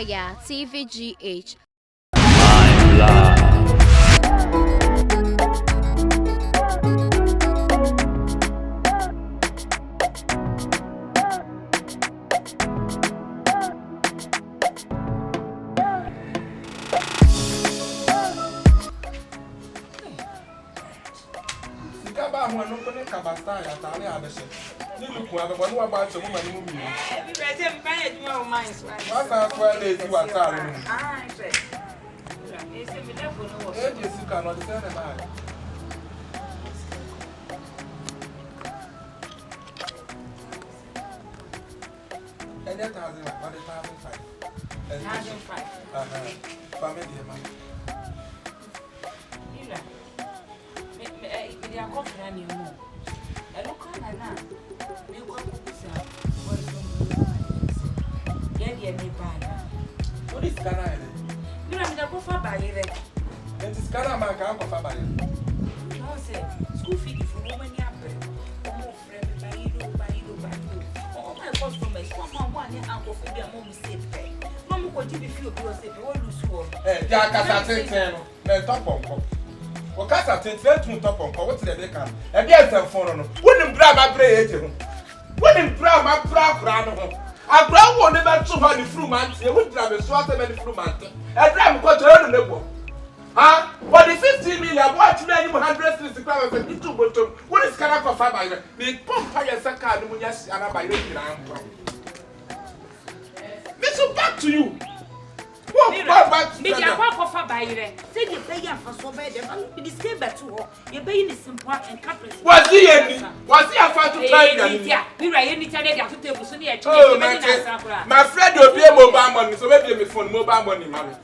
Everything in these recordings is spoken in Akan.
Oya TVGH. My love. Kabasta ya tani abese. Ni luku abebo ni wa ba che mo mani mu mi. Bi be se mpa ye duma o mines wa. Wa sa kwa le ti wa ta lu. Ah, ife. E se mi defo no wo. E je sika no de se na ba. And that has it, but it has 105. Family, man. Ila. Me dia ko fra ni mu. E lo kan na. Me ko bisa. Wo so. Ye dia me ba na. What is Ghana? Mira me da ko fa ba yire. It is Ghana man can go for body. No say school fee for no many apre. Omo frɛ me ba yiro. Oh my customers, one uncle for their mom safe. Mom ko jibi fi obi o safe. Wo lose wo. Eh, ya kasa tenten no. Na top onko. O kasa tenten tun top onko. What the dey can? E dey telephone no. Wonim bra ma bra eje ho. Wonim bra ma bra no ho. Abra wo ne be tu ho ni fru man tie. Wo dra be so ata be ni fru man tie. E dra me ko tero no nebo. Ah, what the 15 million what me any 100 cities kwa me fit tu botom. What is kana for fiber here? Me pump fire saka no munya ana ba yire kira ampo. Me so back to you. What back to me dia kwa fa bayire. Say the pay am for so bad dem. Me display betu ho. Ye pay ni simple and capres. Was he any? Was he afa to try me? We right any time dey to table so dey Oh, my friend obi e mobile money so maybe me phone mobile money mama.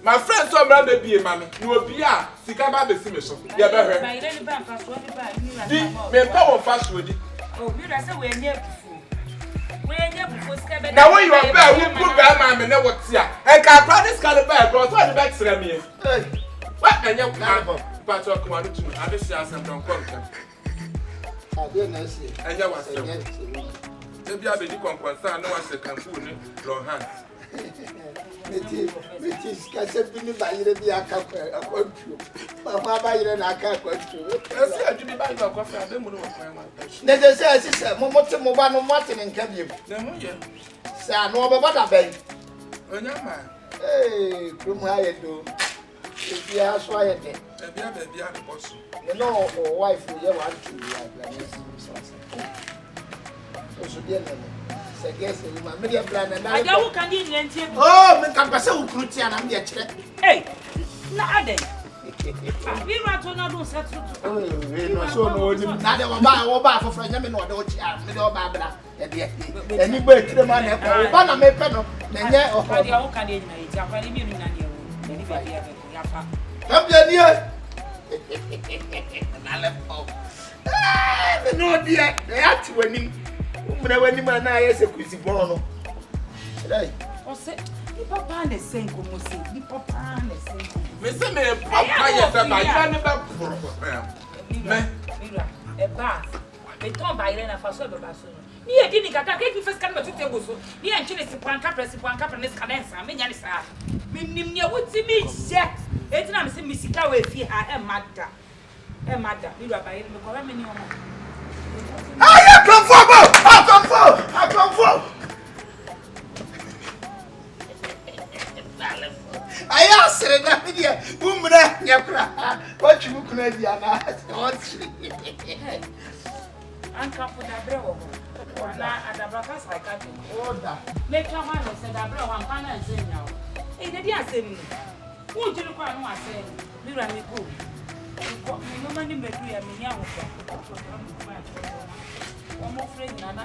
My friend so bra baby mama. You obi a sika ba be si me so. Ye be hwe. Bayire ni ba fa so be ba ni ra. Di me pa won fast wedi. Oh, me ra say we nye bufu. We nye bufu sika be. Now when you are there, we put that man me na what here. And can practice kind of bad, bro. So the back sere me. What can you but talk about to me? I be see asem don come. I don't know see. And you was say. Maybe I be the concern no one say can fool ni long hand. Meti skase bini bayire bi aka akwantu. Mama bayire na aka akwantu. Esi adwumi ba you akwafa abe mu no kwan ma. Ne de se asise momote mo ba no mote ne nka biem. Na ho ye. Sa no obeba da ben. Onya ma. Krum ha ye do. Ebi aso aye de. Ebi a the boss. No wife ye want to like this. So dey na. Se guess you ma me dey plan na. Aja wo kan di ntie. Oh, me kan pese ukruti ana me dey kire. Hey, na ade. We rat to na do settle. No so no oni na de wo ba afofra nya me no de o chi a me de o ba bra e de eni gba ekire ma na e ko ba na me pe no na nye o Ade wo kan di na iti afani mi nu na ne wo. Ni ba dia be ya fa. Kabia ni na le po. Me no dia e ati wani. Umre wani ma na ye se kusi bon no. Dai. O se ni papa na senko mo se. Ni papa na senko. Me say me papa ye say ba you ne ba pro. Me mira e ba. Me ton ba ire na fa so be ba so. Ni e di ni kaka ke ki first kan ba tete go so. Ni e nchine si pwan kapre ne scadensa. Me nya ni sa. Me nim ne wuti mi je. E ti na me se misika we fi ha e mada. E mada. Mira ba ire me ko me ni omo. I come for. I asked na media. Umra nyakra. What you kuna dia na. Anka for da bre wo. Na adabra ka sai ka ti. Order. Me twa ma no se da bre wo ampa na nse nya wo. E de di asem ni. Wo jiri kwa no ase. Mira me go. Ko me no mani me du ya me nya wo kwa. Omo friend na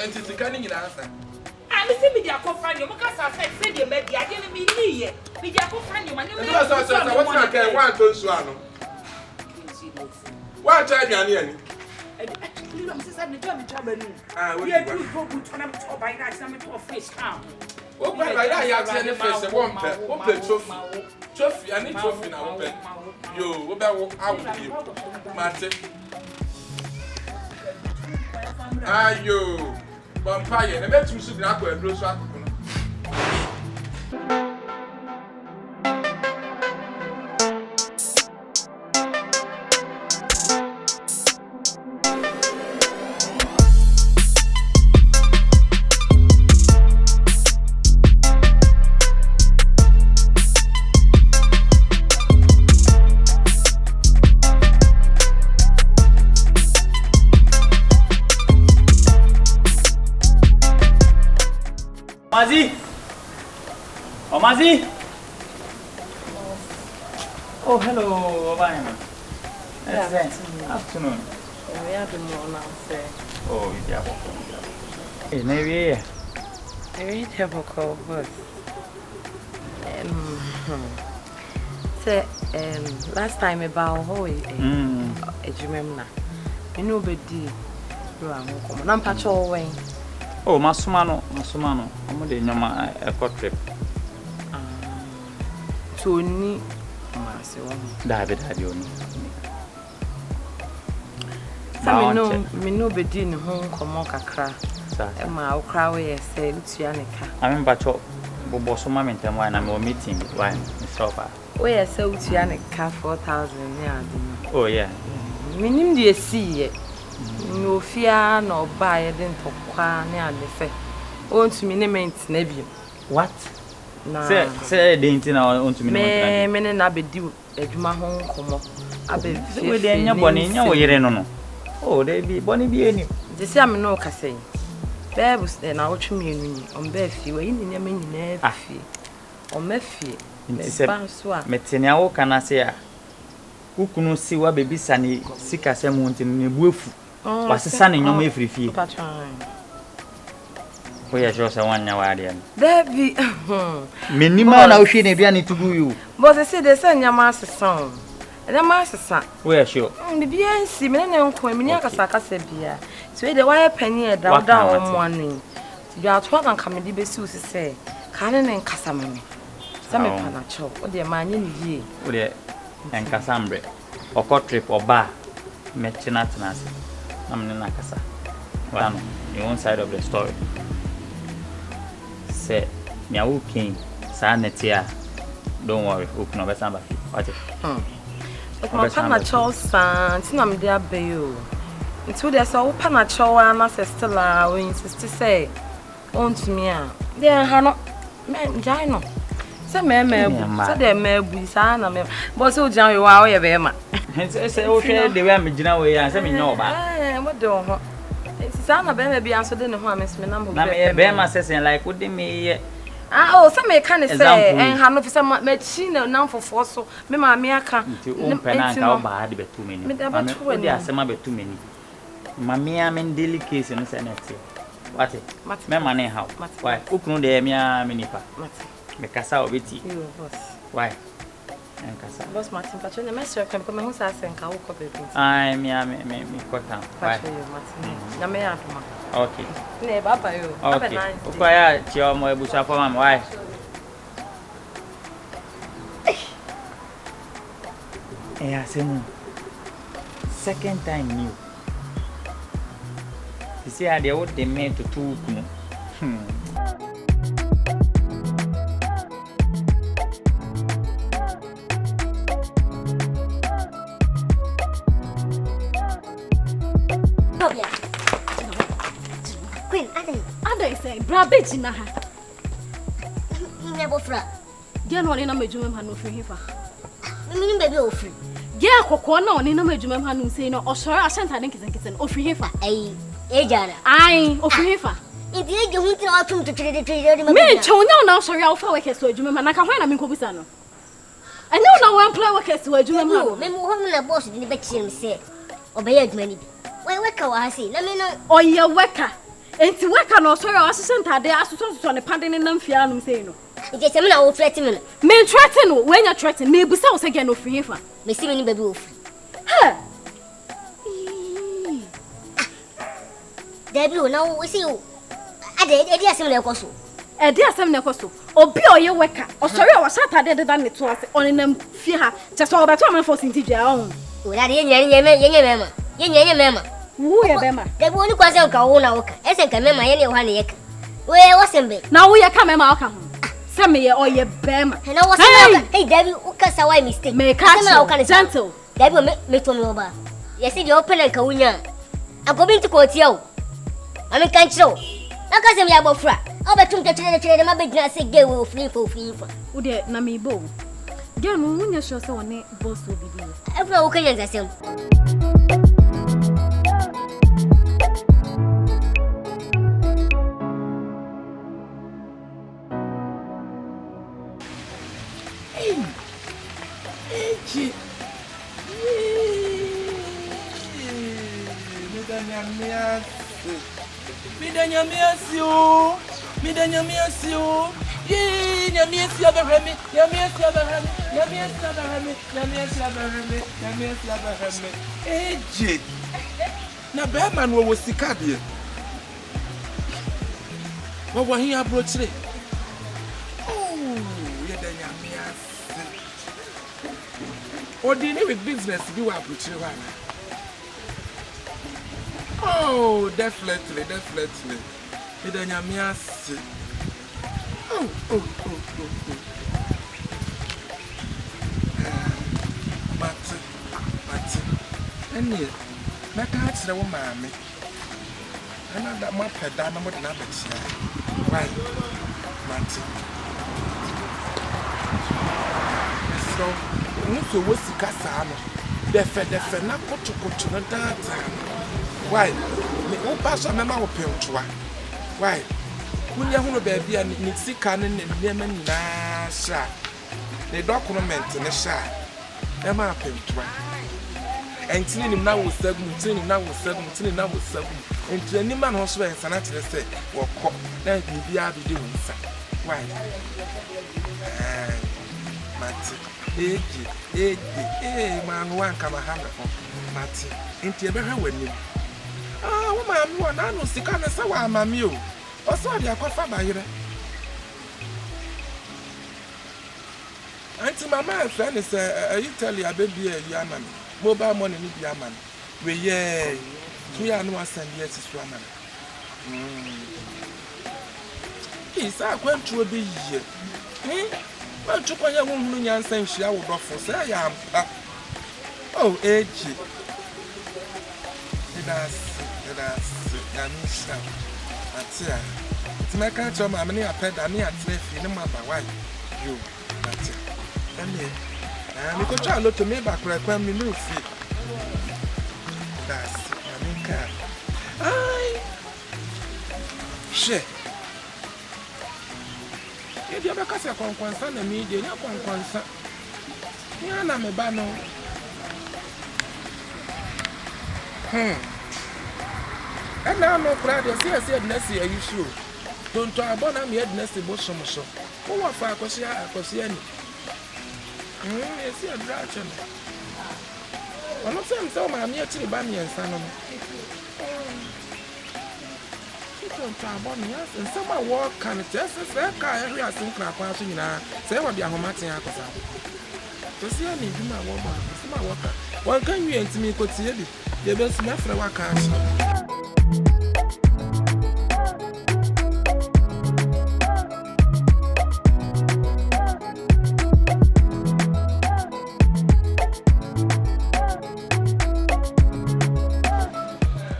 enti sika ni nyina asa. Ah, me see me dia ko friend, mo ka sa say dey me dia dey me ni ye. Me dia ko friend, ma ni me. So what na kai wan to nsu ano. Wan cha aduane ani. Actually, I'm saying me do me try banu. Ah, we do go good to na me to buy that, me to fish town. O buy that ya tie ne fish one pe. O pe trophy. Trophy, ani trophy na wo pe. Yo, wo be wo awu bi. Mate. Ayo, vampire. Na betu su bi akọ edro so akoko no. Omazi? Oh, hello, Obama. Afternoon. We have the more now, sir. Oh, yeah. Hey, maybe. I read have a call, but say last time about how you remember. You know, but you are more common. I'm patrol way. Oh, Masumano. I'm going to a trip. So, ni David had you. Me no be din home come on kakra. Ma o kra we say utuanika. I mean pacho bobo so mama ntem why na me meeting why me sofa. We say utuanika 4,000 ne ade. Oh yeah. Minim de esi ye. No fia no ba ye de ntokwa ne ade fe. O ntumi ne ment na bi. What? Na say the intina on to me me na be di adwuma ho komo abe we dey nya boni nya wo yere no no oh dey bi boni bi eni de se am no kasai bebus na wo twemi enu ni on be fi we ni nyama nyina fi on me fi ba so a metenia wo kana se a ukunu si wa bebisa ni sika se mu ntinu ne buefu wasesa ne nyoma efrifie Oya Josa wanya wadi Baby. Minima na ushi ne bia ni tugu you. But say they say nyama asesa. Nyama asesa. Oya sure. Bibia nsi me ne nko me ni akasa akasa bia. So we dey why penny e da da o mo anu. Ti bia to kan kamedi be si say ka ne nkasa me. Sa me pa na cho. O de ma anye ni yie. O de nkasa mbre. Oko trip oba me china tenase. Na me na kasa. Well, the one side of the story. Say, Miao King, Sanetia. Don't worry, open over somebody. What it? But my partner Charles Sands, I'm there, Bayo. Until there's a partner Charles and Stella, we insist to say, on to me. There, Hannah, man, Gino. Some men, so there may be Sana, but so Johnny, wow, you very much. Say, okay, they were me, Gino, and some know about. What do Sana baby answered in the home, Miss Minam. Bema says, like, would they me? Oh, some may kind of say, and Hannah for some machine now for four so, Mamma Miaka, Penaka bad, but too many. When they are some about too many. Mamma, men delicacy and sanity. What it? Mamma, how? Why? Who know the Mia Minipa? Mecassa with you. Why? And Cassa. Boss Martin, but your master can come home and call copy. I me quite down. Okay. Never by you. Okay. Why, your more busha for my wife? Eh, second time new. You see, I what they made to two. Queen, I say, Brabby, in her. You never fret. Get on in a major man for him. Meaning, baby, oh, free. Yeah, Cocoa, in a major man who say no, or sorry, I sent her Nickson, or free for a Jana. I, or free for. Indeed, you went out to trade the trade. Me, now, sorry, I'll follow a case to a German, I can find a Minkobusano. I know no one play a case to a German. Maybe one of the boss in the back say, obey it many. Where worker I see, let me know. Oh, your worker. And to work on also your assistant, they are supposed to pending in them fianum say no. It is a man who threaten me. Men threaten when you threaten me, besides again of free for. May see any baby. Ha! Debbie, now we see you. I did a similar costume. A dear seminar costume. Or be your worker. Or sorry, I was Saturday than it was on them fear. Just all the time for Sinti own. Well, I didn't Yenya mema. Who ya bema? They won't go to Kauna. As I can remember any one. Where was him? Now we are coming out. Some me or ye bam. And I was hey, Debbie, who can say why mistake? May catch me gentle. Debbie me to me over. Yes, you open and Kawunya. I'm going to quote you. I'm a control. I can't say me about fra. I'll bet you to my big glass gay will free for free. Would it Nami Bo? Girl, when you show so on it, boss will be doing. Everyone can answer him. Na Batman was sika de. What was he approach today? Oh, yeah, then or the name with business do approach you. Oh, definitely. Oh. Mate. And yet, my cat's the woman. And I got my pet down with an average. Right, Mate. So, also was the Cassano. The fed not put to go to the dance. Why? Me won't pass on a mouth to one. Why? When you want to baby and Nixie cannon and lemon nasa. The document in the shot. Emma pay to one. And telling him now was 17, now was 17, now was 7. And to any man who swears and actually say, well, then you be able to do it. Why? Mate, man, one come a hammer. Mate, into your very winning. Ah, woman, I know the kind of sour, I'm you. Or so they are quite far by here. Auntie, my man, friend is you tell you a baby a yaman. Mobile money need yaman. We ye, 2 years and years is woman. He's a going to be here. Well, took on your woman and saying she would offer, say I am. Oh, age. It's my country, my money. I paid a near trip in a month. Why you? And you could try to look to me back when we move. That's I mean, car. Shit. If you have a casa concern, and me, you're not concerned. You're not a banner. And now no proud of see I said Nessie, are you sure? Don't try about me at Nessie Bosom. Who are far because I was here? See a dragon. I'm not saying so, I'm here to Bunny and Son. She don't try about me, and some walk can just as that car every I think I'm passing now. Say what the Ahomatin Akasa. To see any do my woman, my worker. One can you enter me could see it? You best smell for a worker.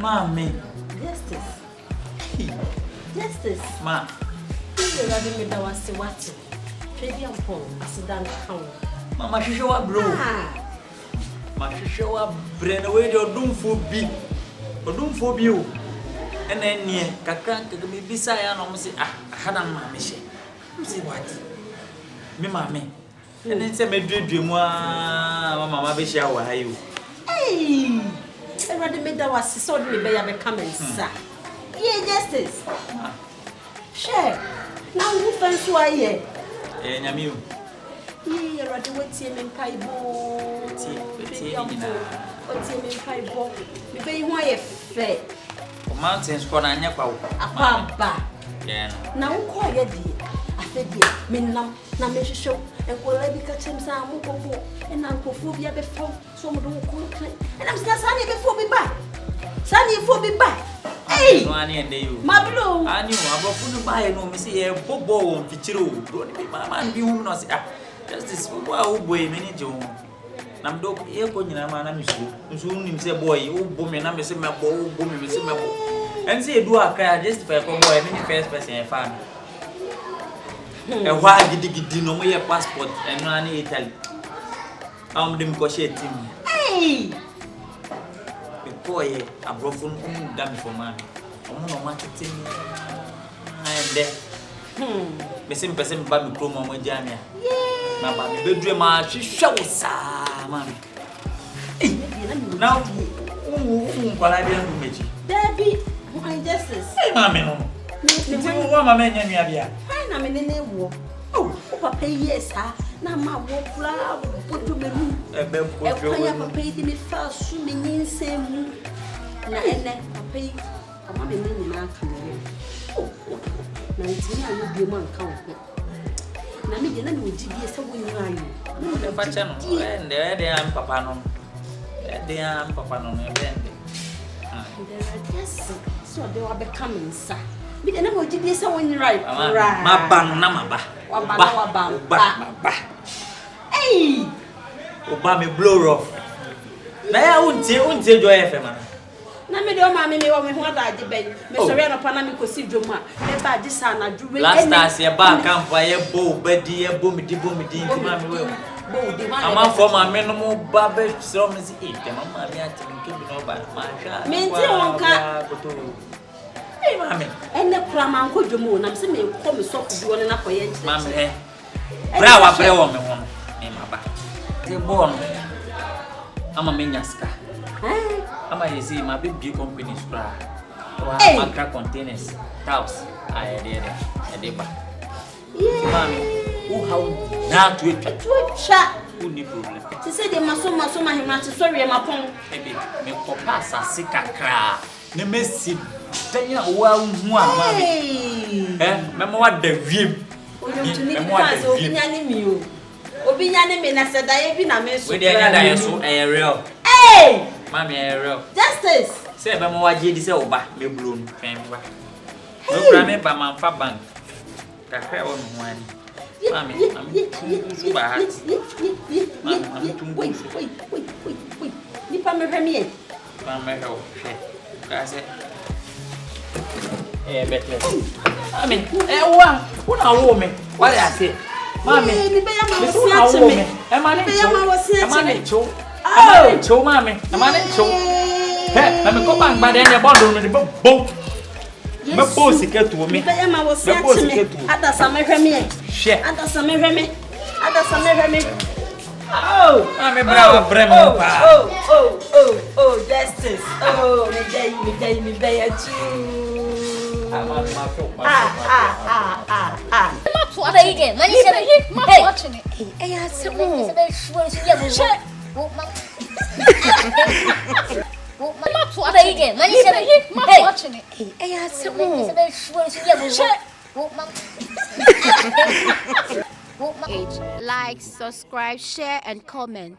Mommy. Justice. Ma. You rather me that was what? Pretty upon Sudan town. Mama, she show up, bro. Ma, she show up, brain away your doom for B. Or doom for you. And then, yeah, Kakan to be beside and almost say, ah, I had a mammy. See what? Me, mammy. And then say, me dream, Mama, be shower, are you? Hey! I rather me that was so be coming, sir. Yeah, Justice. Share. Now who fancy why ye? Eh, Nyamu. Ye rather wait him in Paibo. What's him in Paibo? You pay why a fair. Mountains for Nanyapa. A papa. Yeah. Now call ye dear. I said, dear, Minam, Namish show, and will I be catching some more and Uncle Phobia before some don't call. And I'm still sunny before me back. Sunny before me back. Hey! No ani ende you. Mablo. Ani o abrofu no buy no me say e bobo won fichire o. Bro ni man bi hum no say ah. Just this wo boy me ni je ho. Na mdo e ko nyina ma na nsu nim say boy wo bo me na me say me bo wo bo me say me bo. And say do aka just for ko boy me ni first person e fan. E wa gidi no mo ye passport e no ani Italy. Am dem ko she team. Hey! Boy, abrofu no dam for man. Omo no marketing. And there. Me sim person ba mi kro mo jania. Na ba mi bedure ma hwehwe wo sa mami. Now, kwala bi no meji. Debbie, my justice. Mami no. Nti wo mama enya nua bia. Ai na me ne wo. Oh, papa yes ha. Na ma wo kula bodu me mu. Ebe bodu. E kwa papa yi me fa su me nyinsem mu. Na ene papa yi ama me ne nyina aka me. Oh. Na ntini ayo bi mu anka wo. Na me je na me oji bi se wo nyina ayo. No de facha no. Ende am papa no. Ende am papa no ebe ende. Yes. So they will become inside. Me de na mo oji bi se wo nyina ayo. Ma bang na maba. Ba. Hey! Oba me blow rough. Na ya untie joy FM na. Na me de o ma me wo me ho adaje ben. Me sori no pa na me kosi dwom a. Me ba adi sa na dwuwe. Last time ye ba camp ye bo bedi ye bo mi di ma me we. Ama for ma me no mo ba be so me si e de mama me ati nke bi no ba. Ma sha. Me nti wonka. Hey mami. Ene kura ma nko dwom o na me se me ko me so kubi woni na koye nti. Mami he. Bra wa bre wo me ho no. Me ma ba. Te bo no. Ama me nyaska. Ama yesi ma be company sura. Wa makra containers, towels. Ai de ba. Mami, who how na to etwa. Who ni problem? Ti se de maso ma hema ti sori ma pon. Ebe me ko passa se kakra. Ne mesi tanya wa hu a mami. Me mo wa da wiem. Me mo wa da wiem. Obi nya ne me na se da ye bi na me so. We de nya da ye so real. Hey! Mami real. Justice. Say be mo wa je di se oba me blow no kan ba. No kra me ba man fa bank. Kakra won ho ani. Mami, I'm ba hat. Mami, I'm wait. Nipa me hwe me e. Mami ho. Ka se. Betle. Mami, una wo me. What I say? Mami, ni be ya ma wo si ati me. E ma ne cho. Oh, mami. E ma ne cho. He, na me ko bank ba de ne bondo no de bo. Me bo sika tu me. Be ya ma wo si ati me. Ada sa me hwe me e. She. Ada sa me hwe me. Oh, mami bravo, bremo pa. Oh, justice. Oh, me dey atu. Apa ide? Mani sabe? Ma watching it. Hey, I said, "Oh, apa ide? Mani sabe? Ma watching it. Hey, I said, "Oh, Like, subscribe, share, and comment.